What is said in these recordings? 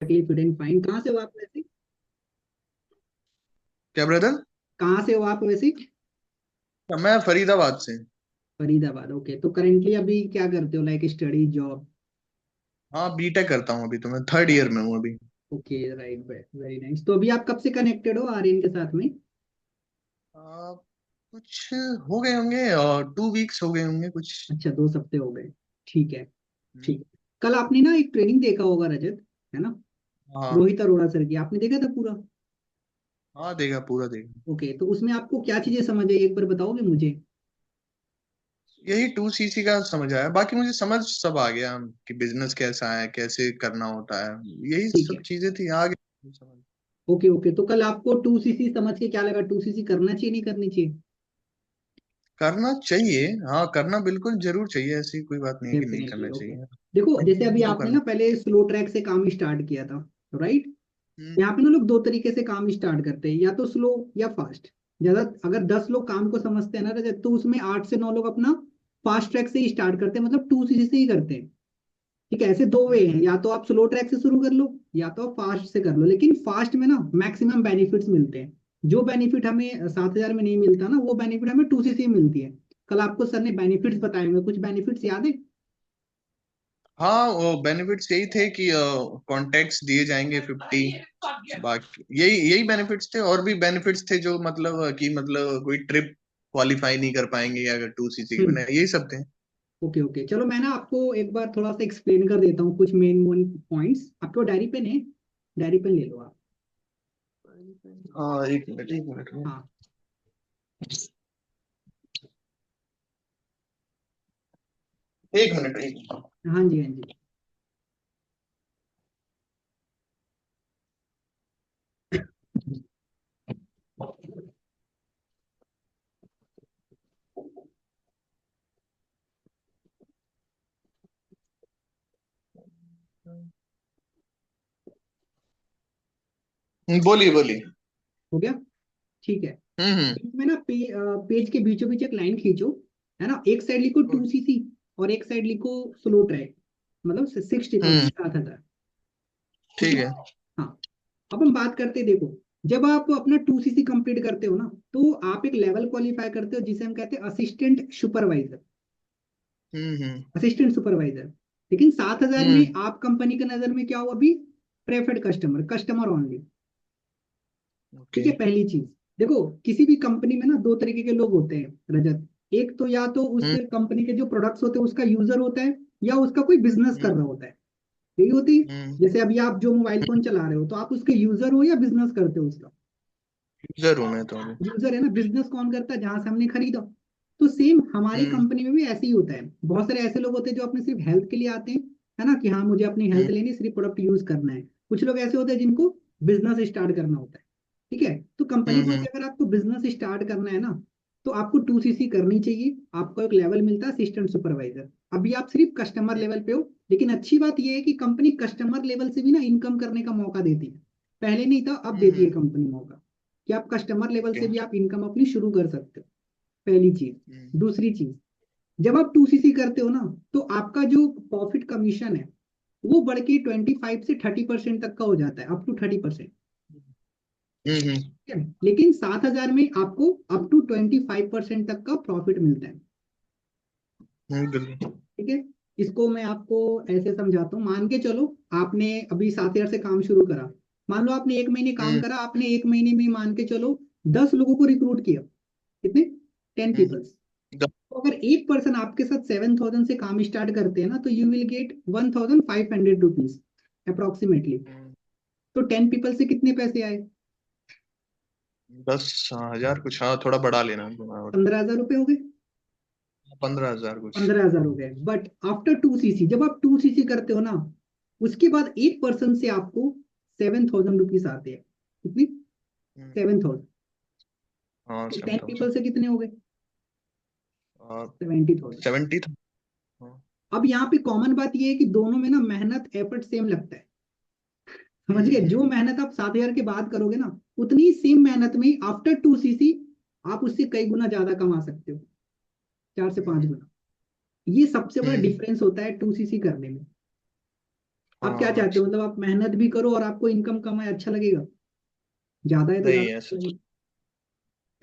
Fit and fine. कहाँ से हो आप वैसे? क्या ब्रदर? कहाँ से हो आप वैसे? मैं फरीदाबाद से। फरीदाबाद। ओके, तो करेंटली अभी क्या करते हो, लाइक स्टडी, जॉब? हाँ, बीटेक करता हूँ अभी, तो मैं थर्ड ईयर में हूँ अभी। Okay, right, very nice. तो अभी आप कब से कनेक्टेड हो आर्यन के साथ में? कुछ हो गए होंगे और 2 वीक्स हो गए होंगे कुछ। अच्छा, 2 हफ्ते हो गए। ठीक है। हम्म, ठीक। कल आपने ना एक ट्रेनिंग देखा होगा, रजत, है ना? हाँ। रोहित अरोड़ा सर की आपने देखा था पूरा? हाँ, देखा, पूरा देखा। ओके, तो उसमें आपको क्या चीजें समझ आई, एक बार बताओगे मुझे? यही 2cc का समझ आया, बाकी मुझे समझ सब आ गया कि बिजनेस कैसा है, कैसे करना होता है। यही ठीक सब है। चीजें थी, आगे समझ। ओके ओके, तो कल आपको 2cc समझ के क्या लगा? 2cc करना चाहिए नहीं करनी चाहिए? करना चाहिए, हाँ, करना बिल्कुल जरूर चाहिए, ऐसी कोई बात नहीं है कि नहीं डेफिनेटली। करना ओके। चाहिए। देखो, जैसे अभी तो आपने करना। ना पहले स्लो ट्रैक से काम स्टार्ट किया था, राइट? हम्म, यहाँ पे ना लोग दो तरीके से काम स्टार्ट करते हैं, या तो स्लो या फास्ट। ज्यादा अगर 10 लोग काम को समझते हैं ना रजत, तो उसमें 8 से 9 लोग अपना फास्ट ट्रैक से ही स्टार्ट करते हैं, मतलब 2cc से ही करते हैं। ठीक है, ऐसे दो वे हैं, हम्म, या तो आप स्लो ट्रैक से शुरू कर लो या तो आप फास्ट से कर लो, लेकिन फास्ट में ना मैक्सिमम बेनिफिट्स मिलते हैं। जो बेनिफिट हमें 7,000 में नहीं मिलता ना, वो बेनिफिट हमें 2cc में मिलती है। कल आपको सर ने बेनिफिट्स हम्म। बताए होंगे, कुछ बेनिफिट्स याद है? हाँ, वो बेनिफिट्स यही थे कि कॉन्टेक्ट्स दिए जाएंगे 50। बाकी यही यही बेनिफिट्स थे, और भी बेनिफिट्स थे जो मतलब कि मतलब कोई ट्रिप क्वालिफाई नहीं कर पाएंगे अगर 2cc के हम्म। बिना, यही सब थे। ओके ओके, चलो मैं ना आपको एक बार थोड़ा सा एक्सप्लेन कर देता हूँ कुछ मेन मेन पॉइंट्स। आपको डायरी पेन है? डायरी पेन ले लो आप। हाँ, एक मिनट, एक मिनट। हाँ। एक मिनट, एक मिनट। हाँ जी, हाँ जी। बोलिए, बोलिए। हो गया? ठीक है। हम्म, बीच में ना पेज के बीचों बीच एक लाइन खींचो, है ना? एक साइड लिखो हम्म, 2cc और एक साइड लिखो स्लो ट्रैक, मतलब 60,000, हम्म। 7,000। ठीक ठीक है। है। हाँ। अब हम बात करते हैं, देखो, जब आप अपना 2cc कंप्लीट करते हो ना, तो आप एक लेवल क्वालिफाई करते हो जिसे हम कहते हैं असिस्टेंट सुपरवाइजर। हम्म, हम्म, असिस्टेंट सुपरवाइजर। लेकिन 7,000 में हम्म। आप कंपनी की नजर में क्या हो अभी? Preferred customer, customer only. ठीक ओके। है, पहली चीज। देखो, किसी भी कंपनी में ना दो तरीके के लोग होते हैं, रजत। एक तो या तो उस हम्म, कंपनी के जो प्रोडक्ट्स होते हैं उसका यूजर होता है, या उसका कोई बिजनेस कर हम्म, रहा होता है। यही होती है। हम्म। जैसे अभी आप जो मोबाइल फोन चला रहे हो, तो आप उसके यूजर हो या बिजनेस करते हो उसका? यूजर हूँ मैं तो अभी। यूजर है ना। बिजनेस कौन करता है? जहां से हमने खरीदा। तो सेम हमारी हम्म, कंपनी में भी ऐसे ही होता है। बहुत सारे ऐसे लोग होते हैं जो अपने सिर्फ हेल्थ के लिए आते हैं, है ना, कि हाँ मुझे अपनी हेल्थ हम्म, लेनी, सिर्फ प्रोडक्ट यूज करना है। कुछ लोग ऐसे होते हैं जिनको बिजनेस स्टार्ट करना होता है। ठीक है, तो कंपनी हम्म, बोलती है अगर आपको बिजनेस स्टार्ट करना है ना, तो आपको 2cc करनी चाहिए। आपको एक लेवल मिलता है असिस्टेंट सुपरवाइजर। अभी आप सिर्फ कस्टमर लेवल पे हो, लेकिन अच्छी बात यह है कि कंपनी कस्टमर लेवल से भी ना इनकम करने का मौका देती है। पहले नहीं था, अब देती है हम्म। कंपनी मौका कि आप कस्टमर लेवल ओके। से भी आप इनकम अपनी शुरू कर सकते हो। पहली चीज। हम्म, दूसरी चीज, जब आप 2cc करते हो ना, तो आपका जो प्रॉफिट कमीशन है वो बढ़ के 25 से 30% तक का हो जाता है, अप टू 30%। हम्म, ठीक है, लेकिन 7,000 में आपको अप टू 25% तक का प्रॉफिट मिलता है। बिल्कुल। ठीक है। इसको मैं आपको ऐसे समझाता हूँ। मान के चलो, आपने अभी 7,000 से काम शुरू करा। मान लो आपने 1 महीने काम हम्म, करा, आपने 1 महीने में मान के चलो 10 लोगों को रिक्रूट किया। कितने? 10 पीपल्स। द- तो अगर एक पर्सन आपके साथ 7,000 से काम स्टार्ट करते हैं ना, तो you will get 1,500 rupees approximately. Hmm, तो 10 पीपल से कितने पैसे आए? 10,000 कुछ, हाँ, थोड़ा बढ़ा लेना। हाँ, 15,000 रुपये हो गए। 15,000 कुछ। 15,000 हो गए। बट आफ्टर 2cc, जब आप 2cc करते हो ना, उसके बाद एक पर्सन से आपको 7,000 रुपीज आते हैं। कितनी? हम्म, 7,000। हाँ, तो सेवन 10 पीपल थाउजेंड से कितने हो गए? और 70,000। 70 था। हाँ। अब यहाँ पे कॉमन बात ये है कि दोनों में ना मेहनत एफर्ट सेम लगता है। समझ हम्म, गए? जो मेहनत आप 7,000 के बाद करोगे ना, उतनी सेम मेहनत में आफ्टर 2cc आप उससे कई गुना ज्यादा कमा सकते हो। 4 से 5 हम्म, गुना। ये सबसे बड़ा हम्म, डिफरेंस होता है 2cc करने में। आप क्या हाँ चाहते हो, मतलब आप मेहनत भी करो और आपको इनकम कम है, अच्छा लगेगा? ज्यादा है तो नहीं ज्यादा ऐसा अच्छा तो। लगेगा।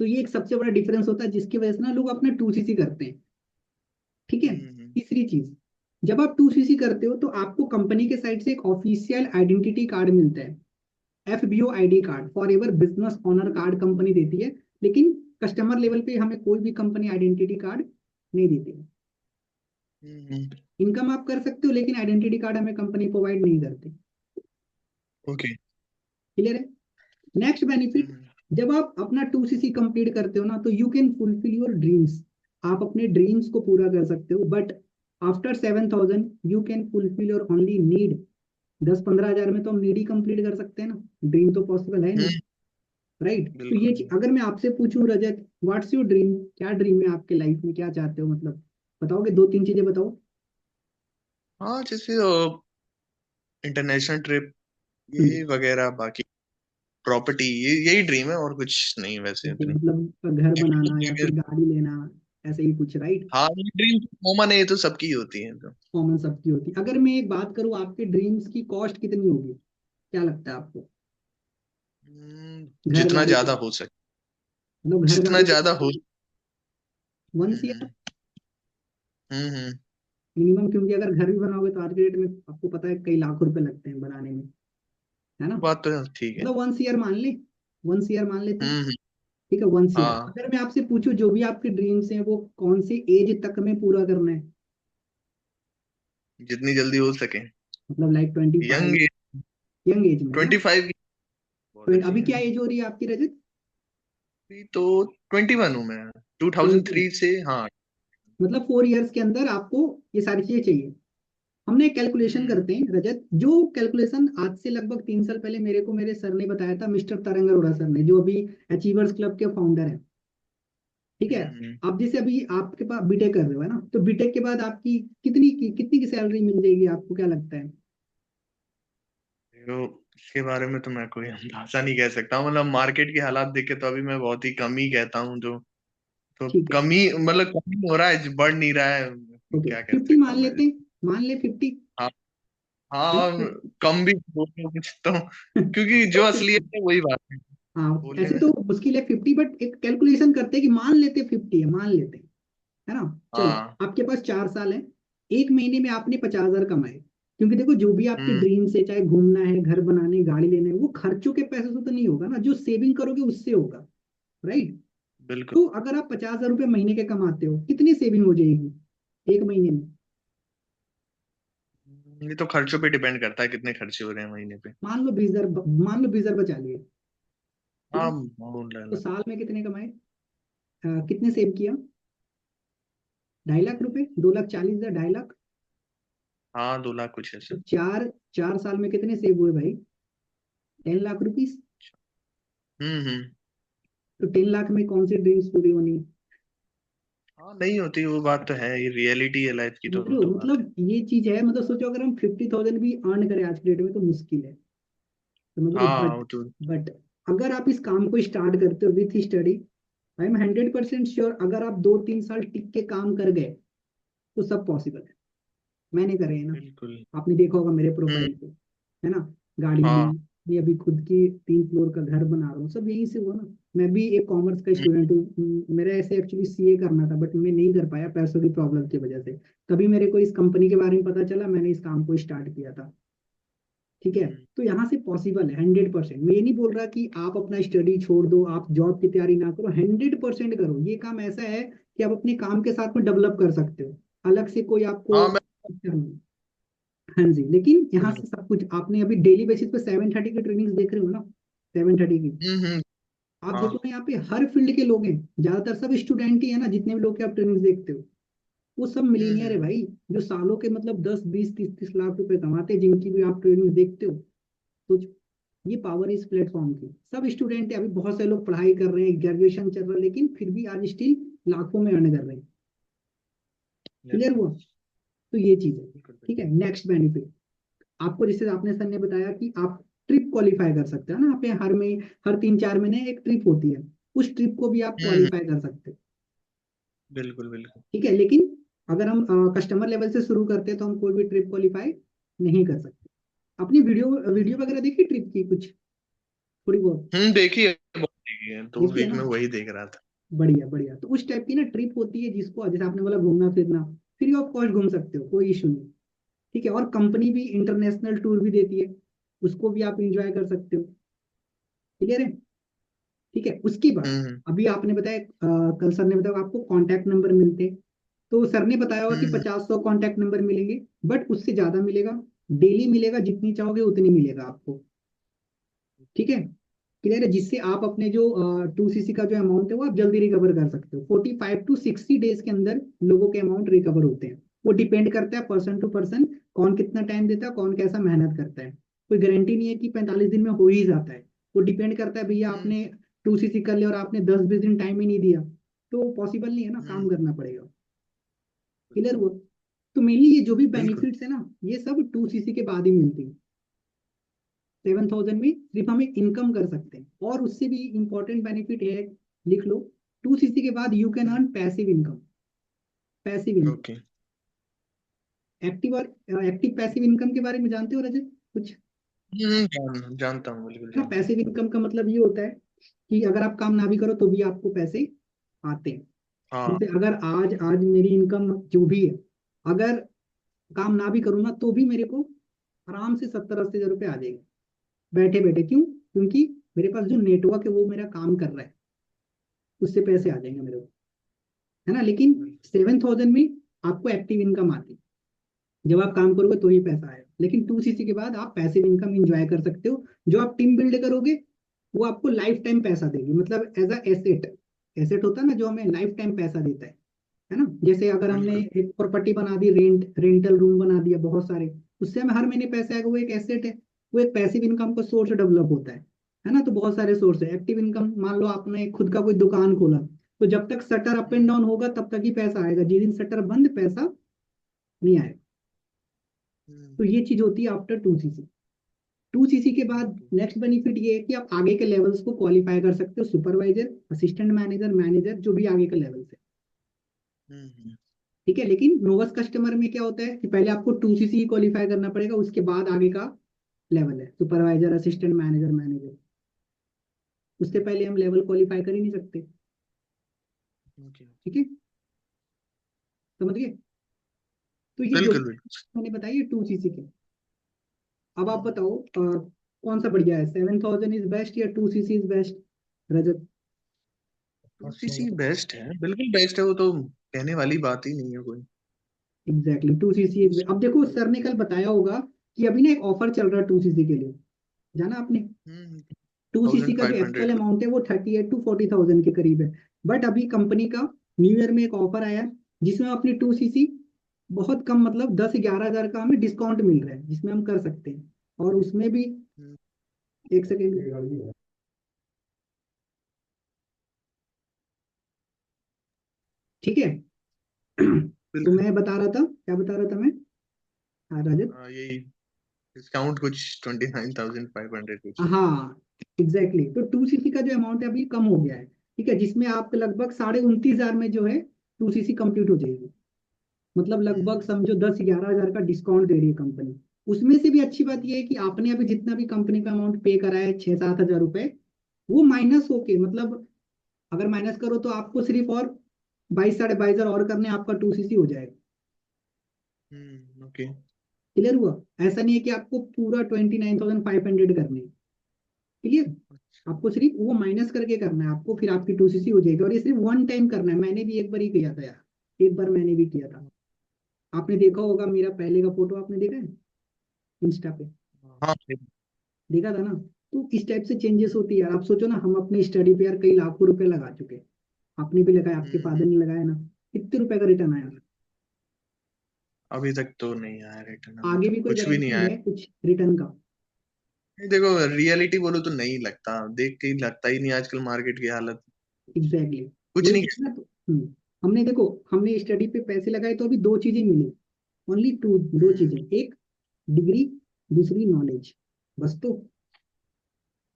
तो ये एक सबसे बड़ा डिफरेंस होता है जिसकी वजह से ना लोग अपना 2cc करते हैं। ठीक है। हम्म। तीसरी चीज, जब आप 2cc करते हो तो आपको कंपनी के साइड से एक ऑफिशियल आइडेंटिटी कार्ड मिलता है। FBO ID card, for ever business owner card company देती है। लेकिन कस्टमर लेवल पे हमें कोई भी कंपनी आइडेंटिटी कार्ड नहीं देती है। हम्म। इनकम आप कर सकते हो लेकिन आइडेंटिटी कार्ड हमें कंपनी प्रोवाइड नहीं करती। ओके। क्लियर है? नेक्स्ट बेनिफिट, हम्म। जब आप अपना 2cc कंप्लीट करते हो ना तो you can fulfil your dreams. आप अपने ड्रीम्स को पूरा कर सकते हो, but after 7,000 you can fulfil your only need. 10-15 हजार में तो हम नीड ही कंप्लीट कर सकते हैं ना, ड्रीम तो पॉसिबल है नहीं। हम्म। राइट? तो ये बिल्कुल। अगर मैं आपसे पूछूं रजत, व्हाट्स योर ड्रीम, क्या ड्रीम है आपके लाइफ में, क्या चाहते हो, मतलब बताओगे? 2-3 चीजें बताओ। हाँ जैसे इंटरनेशनल ट्रिप हम्म। ये वगैरह, बाकी प्रॉपर्टी, ये यही ड्रीम है और कुछ नहीं वैसे ओके, उतनी। मतलब घर बनाना या फिर गाड़ी लेना, ऐसे ही कुछ, राइट? हाँ ये ड्रीम कॉमन है, ये तो सबकी होती है तो। कॉमन सबकी होती है। अगर मैं एक बात करूं, आपके ड्रीम्स की कॉस्ट कितनी होगी, क्या लगता है आपको? घर जितना गाड़ी, ज्यादा हो सके। मतलब घर जितना गाड़ी ज्यादा हो। 1 CR हम्म। हम्म। मिनिमम, क्योंकि अगर घर भी बनाओगे तो आज के डेट में आपको पता है कई लाख रुपए लगते हैं बनाने में, है ना? बात तो ठीक है। मतलब 1 CR मान ले, 1 CR मान लेते हैं। हम्म। ठीक है, 1 CR। हाँ अगर मैं आपसे पूछूं जो भी आपके ड्रीम्स हैं वो कौन सी एज तक में पूरा करना है, जितनी जल्दी हो सके। मतलब like 25, young age. Young age में, है ना? 25 की बहुत तो अच्छी अभी है। क्या एज हो रही है आपकी रजत? अभी तो 21 हूँ मैं। 20। 2003 से, हाँ। मतलब 4 इयर्स के अंदर आपको ये सारी चीजें चाहिए। हमने एक कैलकुलेशन हम्म। करते हैं रजत, जो कैलकुलेशन आज से लगभग 3 साल पहले मेरे को मेरे सर ने बताया था, मिस्टर तरंग अरोड़ा सर ने, जो अभी अचीवर्स क्लब के फाउंडर हैं। ठीक है। हम्म। आप जैसे अभी आपके पास बीटेक कर रहे हो, है ना? तो बीटेक के बाद आपकी कितनी की सैलरी मिल जाएगी, आपको क्या लगता है? तो इसके बारे में तो मैं कोई अंदाजा नहीं कह सकता हूँ, मतलब मार्केट के हालात देखे तो अभी मैं बहुत ही कम ही कहता हूँ जो। तो ठीक है। कम ही, मतलब कम ही हो रहा है, बढ़ नहीं रहा है। ओके, क्या कह 50 सकता मान हूँ मैं। लेते हैं, मान ले 50, हाँ। है हाँ। ना? कम भी बोल कुछ तो, क्योंकि जो तो असलियत 50, है वही बात है हाँ बोलने ऐसे में। तो मुश्किल है 50, बट एक कैलकुलेशन करते हैं कि मान लेते 50 है, मान लेते हैं, है ना? चलो, हाँ। आपके पास 4 साल है, एक महीने में आपने 50,000 कमाए। क्योंकि देखो, जो भी आपके हम्म। ड्रीम से, चाहे घूमना है, घर बनाने, गाड़ी लेने, वो खर्चों के पैसे से तो नहीं होगा ना, जो सेविंग करोगे उससे होगा। राइट? बिल्कुल। तो अगर आप 50,000 रुपये महीने के कमाते हो, कितनी सेविंग हो जाएगी एक महीने में? ये तो खर्चों पे डिपेंड करता है, कितने खर्चे हो रहे हैं महीने पे। मान लो 20,000, मान लो 20,000 बचा लिए। ठीक हाँ है। बोल तो रहा। साल में कितने कमाए, कितने सेव किया? 2.5 लाख रुपए, 2,40,000, 2.5 लाख। हाँ 2 लाख कुछ तो ऐसे। चार चार साल में कितने सेव हुए भाई? 10 लाख रुपीज। हम्म। तो 10 लाख में कौन सी ड्रीम्स पूरी होनी है? हाँ नहीं होती, वो बात तो है, ये रियलिटी है लाइफ की, तो समझ वो रहे हो? तो बात है। मतलब ये चीज है, मतलब सोचो अगर हम 50,000 भी अर्न करें आज के डेट में तो मुश्किल है। समझ रहे हो? हाँ बट वो तो। बट अगर आप इस काम को स्टार्ट करते हो with study, I am 100% sure, अगर आप 2-3 साल टिक के काम कर गए तो सब पॉसिबल है। मैंने करे है ना, बिल्कुल। आपने देखा होगा मेरे हम्म। प्रोफाइल पे, है ना? गाड़ी ली, हाँ। ये अभी खुद की 3 फ्लोर का घर बना रहा हूँ, सब यहीं से हुआ ना। मैं भी एक कॉमर्स का हम्म। स्टूडेंट हूँ, मेरा ऐसे एक्चुअली सीए करना था बट मैं नहीं कर पाया पैसों की प्रॉब्लम की वजह से। तभी मेरे को इस कंपनी के बारे में पता चला, मैंने इस काम को स्टार्ट किया था। ठीक है। हम्म। तो यहाँ से पॉसिबल है 100%। मैं ये नहीं बोल रहा कि आप अपना स्टडी छोड़ दो, आप जॉब की तैयारी ना करो, 100% करो। ये काम ऐसा है कि आप अपने काम के साथ में डेवलप कर सकते हो, अलग से कोई आपको हाँ मैं। करना। हाँ जी, लेकिन यहाँ बिल्कुल। से सब कुछ आपने अभी डेली बेसिस पे 7:30 की ट्रेनिंग देख रहे हो ना, 7:30 की। हम्म। आप देखो हाँ। ना, यहाँ पे हर फील्ड के लोग हैं, ज्यादातर सब स्टूडेंट ही है ना, जितने भी लोग के आप ट्रेनिंग देखते हो वो सब मिलीनियर है हम्म। भाई। जो सालों के मतलब 10-20-30-30 लाख रुपए कमाते हैं, जिनकी भी आप ट्रेनिंग देखते हो। तो ये पावर है इस प्लेटफॉर्म की। सब स्टूडेंट है, अभी बहुत से लोग पढ़ाई कर रहे हैं, ग्रेजुएशन चल रहा है, लेकिन फिर भी आज स्टिल लाखों में अर्न कर रहे हैं। क्लियर बिल्कुल। हुआ? तो ये चीज है। बिल्कुल। ठीक है। नेक्स्ट बेनिफिट, आपको जैसे आपने सर ने बताया कि आप ट्रिप क्वालिफाई कर सकते हो ना, आप यहाँ हर 3-4 महीने एक ट्रिप होती है, उस ट्रिप को भी आप हम्म। क्वालिफाई कर सकते हो। बिल्कुल बिल्कुल। ठीक है, लेकिन अगर हम कस्टमर लेवल से शुरू करते हैं तो हम कोई भी ट्रिप क्वालिफाई नहीं कर सकते। अपनी वीडियो वीडियो वगैरह देखी ट्रिप की कुछ, थोड़ी बहुत देखिए बहुत देखी है, तो देखी है वीक ना? में वही देख रहा था। बढ़िया बढ़िया। तो उस टाइप की ना ट्रिप होती है जिसको जैसे आपने बोला घूमना फिरना, फ्री ऑफ कॉस्ट घूम सकते हो, कोई इशू नहीं। ठीक है, और कंपनी भी इंटरनेशनल टूर भी देती है, उसको भी आप इंजॉय कर सकते हो। क्लियर है? ठीक है, उसके बाद हम्म अभी आपने बताया कल सर ने बताया आपको कांटेक्ट नंबर मिलते हैं। तो सर ने बताया होगा कि हम्म 50-100 कांटेक्ट नंबर मिलेंगे, बट उससे ज्यादा मिलेगा। डेली मिलेगा, जितनी चाहोगे उतनी मिलेगा आपको। ठीक है, क्लियर है? जिससे आप अपने जो 2 सीसी का जो अमाउंट है वो आप जल्दी रिकवर कर सकते हो। 45 to 60 डेज के अंदर लोगों के अमाउंट रिकवर होते हैं। वो डिपेंड करता है पर्सन टू पर्सन, कौन कितना टाइम देता है, कौन कैसा मेहनत करता है। कोई गारंटी नहीं है कि 45 दिन में हो ही जाता है। वो डिपेंड करता है, भैया हम्म आपने 2 सीसी कर लिया और आपने 10-20 दिन टाइम ही नहीं दिया, तो पॉसिबल नहीं है ना, काम हम्म, करना पड़ेगा। क्लियर हुआ? तो मेनली ये जो भी बिल्कुल। बेनिफिट्स है ना, ये सब 2 सीसी के बाद ही मिलती है। 7,000 में सिर्फ हम एक इनकम कर सकते हैं, और उससे भी इंपॉर्टेंट बेनिफिट है, लिख लो, 2 सीसी के बाद you can earn passive income. Passive income, okay. Active और एक्टिव पैसिव इनकम के बारे में जानते हो रजत कुछ? जानता हूँ, बिल्कुल ना, जानता पैसिव इनकम का मतलब ये होता है कि अगर आप काम ना भी करो तो भी आपको पैसे आते हैं। हूँ। हाँ। जैसे अगर आज आज मेरी इनकम जो भी है, अगर काम ना भी करूँ ना तो भी मेरे को आराम से 70-80 हज़ार रुपये आ जाएंगे, बैठे बैठे। क्यों? क्योंकि मेरे पास जो नेटवर्क है वो मेरा काम कर रहा है, उससे पैसे आ जाएंगे मेरे को, है ना? लेकिन बिल्कुल। 7,000 में आपको एक्टिव इनकम आती है, जब आप काम करोगे तो ही पैसा आएगा। लेकिन 2 सीसी के बाद आप पैसिव इनकम इंजॉय कर सकते हो। जो आप टीम बिल्ड करोगे वो आपको लाइफ टाइम पैसा देगी, मतलब एज अ एसेट। एसेट होता है ना जो हमें लाइफ टाइम पैसा देता है ना? जैसे अगर हमने बिल्कुल। एक प्रॉपर्टी बना दी, रेंटल रूम बना दिया बहुत सारे, उससे हमें हर महीने पैसे आएगा, वो एक एसेट है। वो एक पैसिव इनकम का सोर्स डेवलप होता है ना? तो बहुत सारे सोर्स है एक्टिव इनकम। मान लो आपने खुद का कोई दुकान खोला, तो जब तक shutter up and hmm down होगा तब तक ही पैसा आएगा, जिस दिन शटर बंद पैसा नहीं आएगा। हम्म, तो ये चीज होती है आफ्टर 2 सीसी। 2 सीसी के बाद ओके। नेक्स्ट बेनिफिट ये है कि आप आगे के लेवल्स को क्वालिफाई कर सकते हो, सुपरवाइजर, असिस्टेंट मैनेजर, मैनेजर, जो भी आगे के लेवल्स है। हम्म ठीक है, लेकिन नोवस कस्टमर में क्या होता है कि पहले आपको 2 सीसी ही क्वालिफाई करना पड़ेगा, उसके बाद आगे का लेवल है सुपरवाइजर, असिस्टेंट मैनेजर, मैनेजर। उससे पहले हम लेवल क्वालिफाई कर ही नहीं सकते। ओके। ठीक है, समझ गए? तो ये जो बिल्कुल बिल्कुल। मैंने बताई 2 सीसी के। अब आप हम्म बताओ कौन सा बढ़िया है, 7,000 इज बेस्ट या 2 CC is best, Rajat? CC best है, बिल्कुल बेस्ट है, वो तो कहने वाली बात ही नहीं है कोई। Exactly, 2 CC is. अब देखो सर ने कल बताया होगा कि अभी ना एक ऑफर चल रहा है 2 सीसी के लिए, जाना आपने? 2 सीसी थाउजेंड का जो फाइव एक्चुअल हंड्रेड अमाउंट है वो 38 to 40,000 के करीब है। बट अभी कंपनी का न्यू ईयर में एक ऑफर आया है, जिसमें हम अपनी 2 सीसी बहुत कम, मतलब 10-11 हज़ार का हमें डिस्काउंट मिल रहा है, जिसमें हम कर सकते हैं। और उसमें भी, एक सेकेंड, ठीक है। तो बिल्कुल। मैं बता रहा था, क्या बता रहा था मैं? हाँ रजत। यही डिस्काउंट कुछ 29,500 कुछ। हाँ, एग्जैक्टली exactly. तो 2 सीसी का जो अमाउंट है अभी कम हो गया है। ठीक है, जिसमें आप लगभग 29,500 में जो है 2 सीसी कंप्लीट हो जाएगी। मतलब लगभग हम्म समझो 10-11 हज़ार का डिस्काउंट दे रही है कंपनी। उसमें से भी अच्छी बात यह है कि आपने अभी जितना भी कंपनी का अमाउंट पे करा है, 6-7 हज़ार रुपए, वो माइनस होके, मतलब अगर माइनस करो तो आपको सिर्फ और 22-22.5 हज़ार और करने, आपका 2 सीसी हो जाएगा। ओके। क्लियर हुआ? ऐसा नहीं है कि आपको पूरा 29,500 करने। क्लियर? आपको सिर्फ वो माइनस करके करना है आपको, फिर आपकी 2 सीसी हो जाएगी। और ये सिर्फ वन टाइम करना है, मैंने भी एक बार ही किया था यार, एक बार मैंने भी किया था। आपने देखा होगा मेरा पहले का फोटो, आपने देखा है इंस्टा पे? हाँ। देखा था ना? तो इस टाइप से चेंजेस होती है यार। आप सोचो ना, हम अपने स्टडी पे यार कई लाखों रुपए लगा चुके हैं। आपने भी लगाया, आपके फादर हम्म ने लगाया ना? कितने रुपए का रिटर्न आया? अभी तक तो नहीं आया रिटर्न, अभी आगे तो भी कोई कुछ भी नहीं गारंटी आया। है कुछ रिटर्न का? नहीं, देखो रियलिटी बोलो तो नहीं लगता, देख के ही लगता ही नहीं आजकल मार्केट की हालत। Exactly exactly. कुछ वही नहीं चीज़ ना, तो हमने देखो, हमने स्टडी पे पैसे लगाए तो अभी दो चीजें मिली, ओनली टू, दो हम्म चीजें, एक डिग्री, दूसरी नॉलेज, बस। तो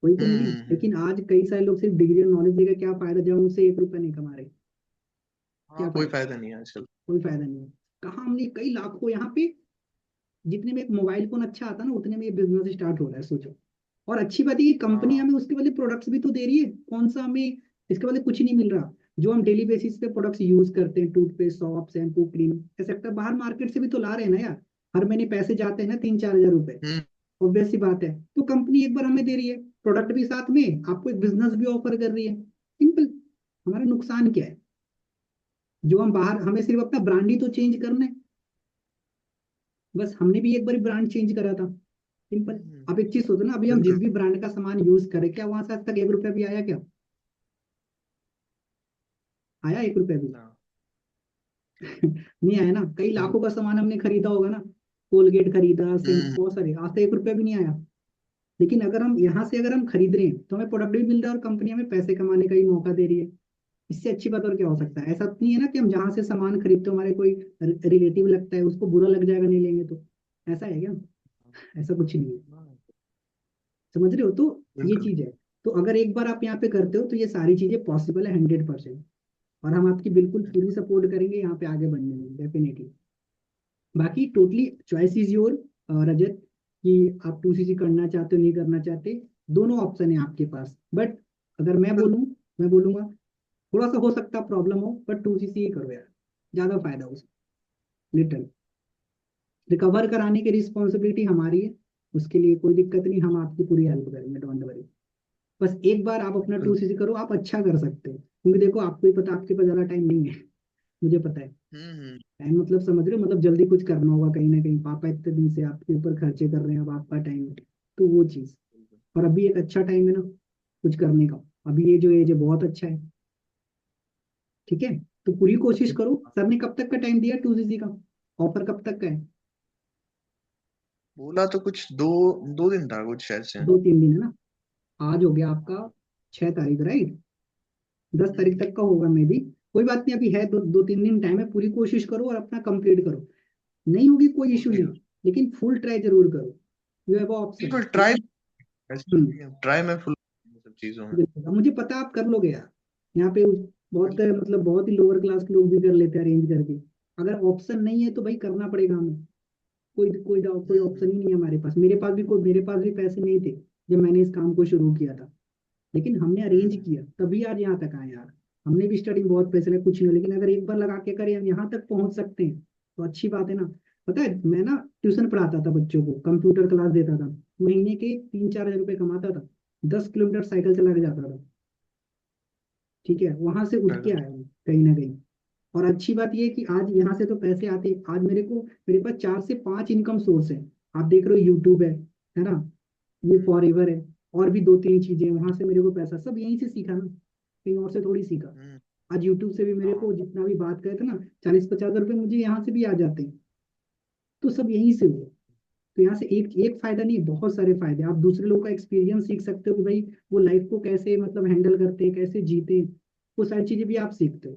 कोई तो मिली। हम्म। लेकिन आज कई सारे लोग सिर्फ डिग्री और नॉलेज लेकर क्या फायदा, जब उनसे 1 रुपया नहीं कमा रहे? क्या हाँ, कोई फायदा? फायदा नहीं है आजकल। कोई फायदा नहीं है। कहाँ हमने कई लाखों यहाँ पे जितने में एक मोबाइल फोन अच्छा आता ना उतने में ये बिजनेस स्टार्ट हो रहा है, सोचो। और अच्छी बात है कि कंपनी हाँ। हमें उसके बदले प्रोडक्ट्स भी तो दे रही है, कौन सा हमें इसके बदले कुछ नहीं मिल रहा। जो हम डेली बेसिस पे प्रोडक्ट्स यूज करते हैं, toothpaste, shop, shampoo, cream, etcetera, बाहर मार्केट से भी तो ला रहे हैं ना यार। हर महीने पैसे जाते हैं ना 3-4 हजार रुपए। हम्म। ऑब्वियस सी बात है, तो कंपनी एक बार हमें दे रही है प्रोडक्ट भी, साथ में आपको एक बिजनेस भी ऑफर कर रही है। सिंपल। हमारा नुकसान क्या है? जो हम बाहर, हमें सिर्फ अपना ब्रांड ही तो चेंज करना है। बस हमने भी एक बार ब्रांड चेंज करा था, सिंपल। आप एक चीज सोचो ना, अभी हम बिल्कुल। जिस भी ब्रांड का सामान यूज करें, क्या वहां से आज तक 1 रुपया भी आया क्या? आया 1 रुपया भी? हाँ। नहीं आया ना। कई हम्म। लाखों का सामान हमने खरीदा होगा ना, कोलगेट खरीदा, हम्म। शैम्पू, बहुत सारे, आज तक 1 रुपया भी नहीं आया। लेकिन अगर हम यहाँ से अगर हम खरीद रहे हैं तो हमें प्रोडक्ट भी मिल रहा है और कंपनी हमें पैसे कमाने का ही मौका दे रही है। इससे अच्छी बात और क्या हो सकता है? ऐसा तो नहीं है ना कि हम जहाँ से सामान खरीदते हो हमारे कोई रिलेटिव लगता है, उसको बुरा लग जाएगा नहीं लेंगे तो। ऐसा है क्या? ऐसा कुछ नहीं है। समझ रहे हो? तो ये बिल्कुल। चीज है। तो अगर एक बार आप यहाँ पे करते हो तो ये सारी चीजें पॉसिबल है 100%। और हम आपकी बिल्कुल पूरी सपोर्ट करेंगे यहाँ पे आगे बढ़ने में, डेफिनेटली। बाकी टोटली चॉइस इज योर, रजत, कि आप 2cc करना चाहते हो नहीं करना चाहते। दोनों ऑप्शन है आपके पास, बट अगर मैं बोलूँ, मैं बोलूंगा थोड़ा सा हो सकता प्रॉब्लम हो, बट 2cc ही करो यार, ज्यादा फायदा हो उसमें। लिटल रिकवर कराने की रिस्पॉन्सिबिलिटी हमारी है, उसके लिए कोई दिक्कत नहीं, हम आपकी पूरी हेल्प करेंगे, डोंट वरी। बस एक बार आप अपना बिल्कुल। 2cc करो, आप अच्छा कर सकते हो, क्योंकि देखो आपको ही पता, आपके पास ज्यादा टाइम नहीं है। मुझे पता है। हम्म। टाइम मतलब समझ रहे हो, मतलब जल्दी कुछ करना होगा कहीं ना कहीं, पापा इतने दिन से आपके ऊपर खर्चे कर रहे हैं, अब आपका टाइम है, तो वो चीज। और अभी एक अच्छा टाइम है ना कुछ करने का। अभी ये जो एज है बहुत अच्छा है। ठीक है, तो पूरी कोशिश करो। सर ने कब तक का टाइम दिया 2cc का? ऑफर कब तक का है? बोला तो कुछ दो, 2 दिन था कुछ ऐसे। 2-3 दिन है ना। आज हो गया आपका 6 तारीख, राइट? 10 तारीख हम्म। तक का होगा मे भी। कोई बात नहीं, अभी है 2-3 दिन टाइम है, पूरी कोशिश करो और अपना कंप्लीट करो। नहीं होगी कोई इशू ओके। नहीं, लेकिन फुल ट्राई जरूर करो। You have option. बिल्कुल ट्राई। ट्राई में फुल सब चीजों में। बिल्कुल, अब मुझे पता है आप कर लोगे यार। यहाँ पे बहुत, बिल्कुल। मतलब बहुत ही लोअर क्लास के लोग भी कर लेते हैं अरेंज करके। अगर ऑप्शन नहीं है तो भाई करना पड़ेगा हमें। कोई ऑप्शन हम्म। ही नहीं है हमारे पास। मेरे पास भी पैसे नहीं थे जब मैंने इस काम को शुरू किया था, लेकिन हमने अरेंज हम्म। किया तभी आज यहाँ तक आए यार। हमने भी स्टार्टिंग बहुत पैसे लगे, कुछ नहीं, लेकिन अगर एक बार लगा के करें हम यहाँ तक पहुंच सकते हैं तो अच्छी बात है ना। पता है, मैं ना ट्यूशन पढ़ाता था बच्चों को, कंप्यूटर क्लास देता था। महीने के 3-4 हजार रुपये कमाता था। 10 किलोमीटर साइकिल चला के जाता था। ठीक है, वहां से उठ के आया हूँ कहीं ना कहीं। और अच्छी बात यह है कि आज यहाँ से तो पैसे आते हैं। आज मेरे पास 4 से 5 इनकम सोर्स है। आप देख रहे हो, यूट्यूब है ना, ये फॉर एवर है, और भी 2-3 चीजें, वहां से मेरे को पैसा सब यहीं से सीखा ना, कहीं और से थोड़ी सीखा। हम्म। आज यूट्यूब से भी मेरे हाँ। को जितना भी बात करे थे ना, 40-50 रुपए मुझे यहाँ से भी आ जाते हैं। तो सब यहीं से हुआ। तो यहाँ से एक एक फायदा नहीं, बहुत सारे फायदे। आप दूसरे लोगों का एक्सपीरियंस सीख सकते हो कि भाई वो लाइफ को कैसे मतलब हैंडल करते हैं, कैसे जीते हैं। वो सारी चीजें भी आप सीखते हो,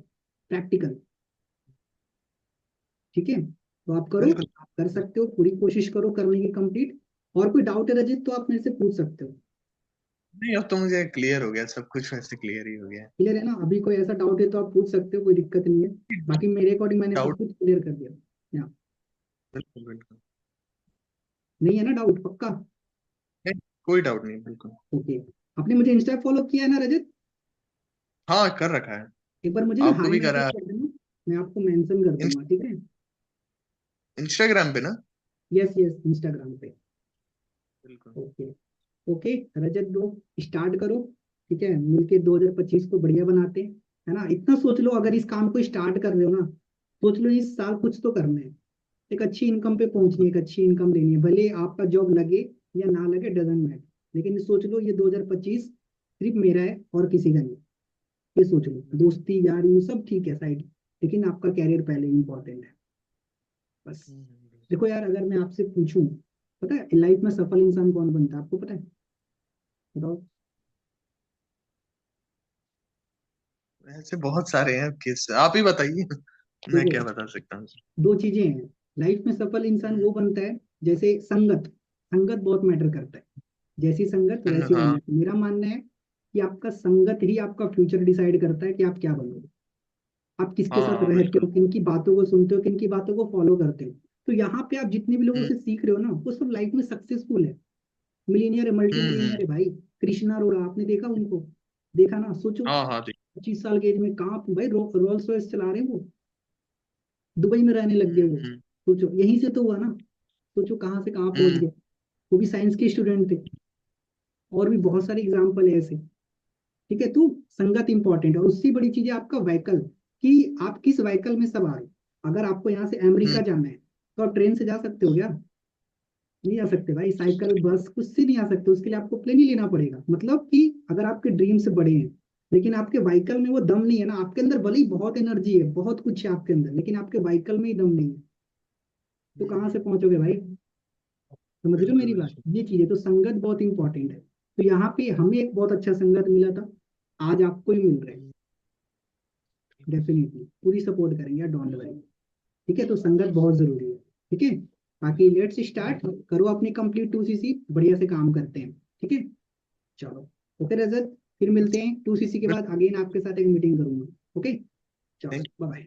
प्रैक्टिकल। ठीक है, तो आप करो, बिल्कुल। आप कर सकते हो, पूरी कोशिश करो करने की कंप्लीट। और कोई डाउट है रजित तो आप मेरे से पूछ सकते हो। नहीं अब तो मुझे क्लियर हो गया, सब कुछ वैसे क्लियर ही हो गया। क्लियर है ना? अभी कोई ऐसा डाउट है तो आप पूछ सकते हो, कोई दिक्कत नहीं है। बाकी मेरे अकॉर्डिंग मैंने सब डाउट। कुछ क्लियर कर दिया। या बिल्कुल बिल्कुल। नहीं है ना डाउट पक्का? नहीं, कोई डाउट नहीं, बिल्कुल। ओके। आपने मुझे इंस्टा फॉलो किया है ना रजत? हाँ कर रखा है। एक बार मुझे ना आपको हाई भी मैसेज करा है। कर देना, मैं आपको मेंशन कर दूंगा, ठीक है? इंस्टाग्राम पे ना। यस यस, इंस्टाग्राम पे। बिल्कुल। ओके। ओके रजत ब्रो, स्टार्ट करो। ठीक है, मिलके 2025 को बढ़िया बनाते हैं। है ना, इतना सोच लो, अगर इस काम को स्टार्ट कर रहे हो ना, सोच लो इस साल कुछ तो करना है। एक अच्छी इनकम पे पहुंचनी है, एक अच्छी इनकम लेनी है, भले आपका जॉब लगे या ना लगे, डजेंट मैटर। लेकिन सोच लो ये 2025 सिर्फ मेरा है और किसी का नहीं। ये सोच लो, दोस्ती यारी ये सब ठीक है साइड, लेकिन आपका कैरियर पहले इंपॉर्टेंट है। बस। देखो यार, अगर मैं आपसे पूछूं, पता है लाइफ में सफल इंसान कौन बनता है, आपको पता है? बताओ। ऐसे बहुत सारे हैं, किस आप ही बताइए। मैं देखो, क्या बता सकता हूँ। 2 चीजें हैं। लाइफ में सफल इंसान हम्म। वो बनता है, जैसे संगत, संगत बहुत मैटर करता है। जैसी संगत वैसी हाँ। उम्मीद। मेरा मानना है कि आपका संगत ही आपका फ्यूचर डिसाइड करता है कि आप क्या बनोगे। आप किसके साथ हाँ रहते बिल्कुल। हो, किन की बातों को सुनते हो, किन की बातों को फॉलो करते हो। तो यहाँ पे आप जितने भी लोगों हम्म से सीख रहे हो ना, वो सब लाइफ में सक्सेसफुल है, मिलीनियर है, मल्टी मिलीनियर हम्म। है भाई। कृष्णा अरोड़ा, आपने देखा उनको? देखा ना, सोचो हाँ हाँ ठीक। 25 साल के एज में कहाँ भाई रोल्स रॉयस चला रहे हैं वो, दुबई में रहने लग गए वो। हम्म सोचो यहीं से तो हुआ ना, सोचो कहाँ से कहाँ पहुंच हम्म गए। वो भी साइंस के स्टूडेंट थे। और भी बहुत सारे एग्जाम्पल है ऐसे। ठीक है, तो संगत इंपॉर्टेंट है, और उससे बड़ी चीज है आपका व्हीकल, कि आप किस व्हीकल में सब आ रहे हो। अगर आपको यहाँ से अमेरिका हम्म जाना है तो आप ट्रेन से जा सकते हो क्या? नहीं आ सकते भाई, साइकिल बस कुछ से नहीं आ सकते, उसके लिए आपको प्लेन ही लेना पड़ेगा। मतलब कि अगर आपके ड्रीम्स बड़े हैं लेकिन आपके व्हीकल में वो दम नहीं है ना, आपके अंदर भले ही बहुत एनर्जी है, बहुत कुछ है आपके अंदर, लेकिन आपके व्हीकल में ही दम नहीं है, तो कहाँ से पहुंचोगे भाई? समझ रहे हो बिल्कुल मेरी बात? बिल्कुल। ये चीज है, तो संगत बहुत इंपॉर्टेंट है। तो यहाँ पे हमें एक बहुत अच्छा संगत मिला था, आज आपको ही मिल रहा है। डेफिनेटली पूरी सपोर्ट करेंगे, डोंट वरी। ठीक है, तो संगत बहुत जरूरी है। ठीक है, बाकी लेट्स स्टार्ट, करो अपनी कंप्लीट 2cc, बढ़िया से काम करते हैं। ठीक है, चलो। ओके रजत, फिर मिलते हैं 2cc के बाद, अगेन आपके साथ एक मीटिंग करूंगा। ओके, चलो थैंक बाय।